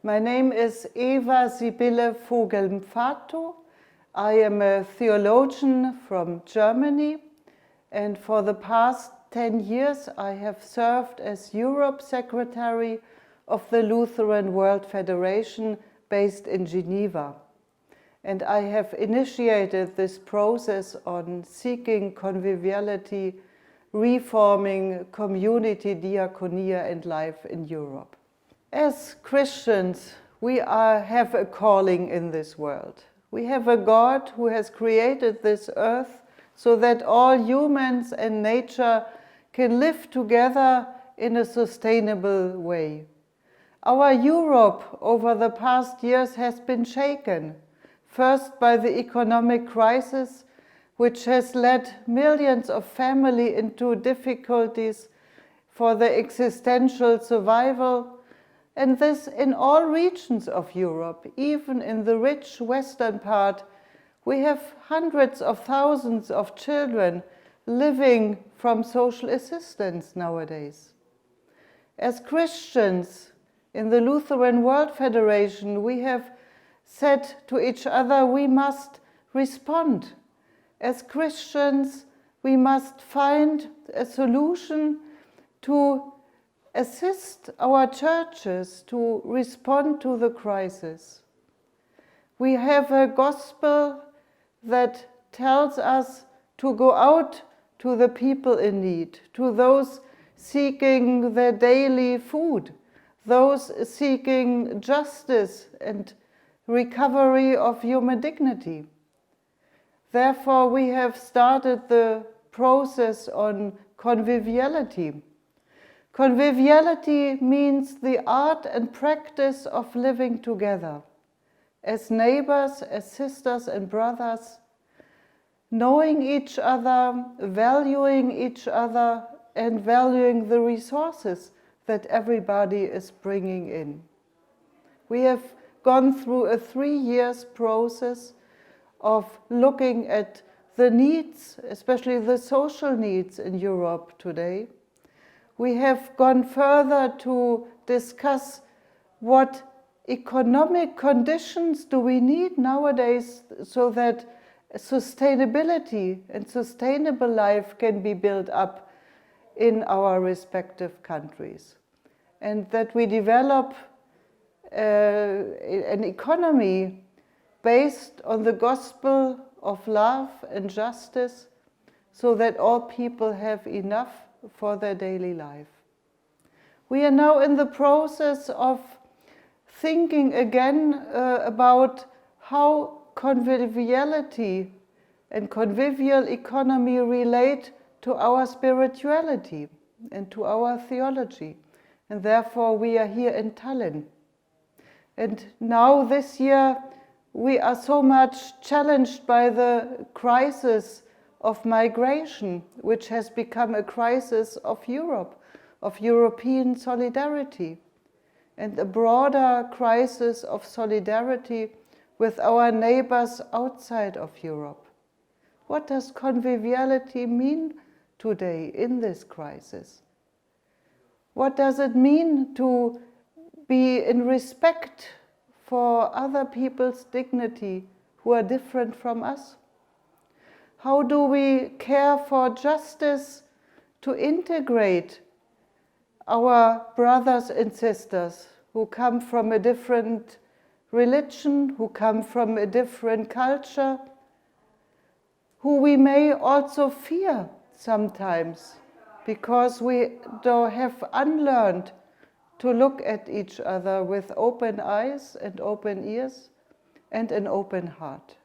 My name is Eva Sibylle Vogel-Mfato. I am a theologian from Germany, and for the past 10 years I have served as Europe Secretary of the Lutheran World Federation based in Geneva. And I have initiated this process on seeking conviviality, reforming community, diaconia and life in Europe. As Christians, we have a calling in this world. We have a God who has created this earth so that all humans and nature can live together in a sustainable way. Our Europe over the past years has been shaken, first by the economic crisis, which has led millions of families into difficulties for their existential survival, and this in all regions of Europe. Even in the rich western part, we have hundreds of thousands of children living from social assistance nowadays. As Christians in the Lutheran World Federation, we have said to each other, we must respond. As Christians, we must find a solution to assist our churches to respond to the crisis. We have a gospel that tells us to go out to the people in need, to those seeking their daily food, those seeking justice and recovery of human dignity. Therefore, we have started the process on conviviality. Conviviality means the art and practice of living together as neighbors, as sisters and brothers, knowing each other, valuing each other, and valuing the resources that everybody is bringing in. We have gone through a 3-year process of looking at the needs, especially the social needs in Europe today. We have gone further to discuss what economic conditions do we need nowadays so that sustainability and sustainable life can be built up in our respective countries. And that we develop an economy based on the gospel of love and justice so that all people have enough for their daily life. We are now in the process of thinking again about how conviviality and convivial economy relate to our spirituality and to our theology. And therefore we are here in Tallinn. And now this year we are so much challenged by the crisis of migration, which has become a crisis of Europe, of European solidarity, and a broader crisis of solidarity with our neighbors outside of Europe. What does conviviality mean today in this crisis? What does it mean to be in respect for other people's dignity who are different from us? How do we care for justice to integrate our brothers and sisters who come from a different religion, who come from a different culture, who we may also fear sometimes because we have unlearned to look at each other with open eyes and open ears and an open heart?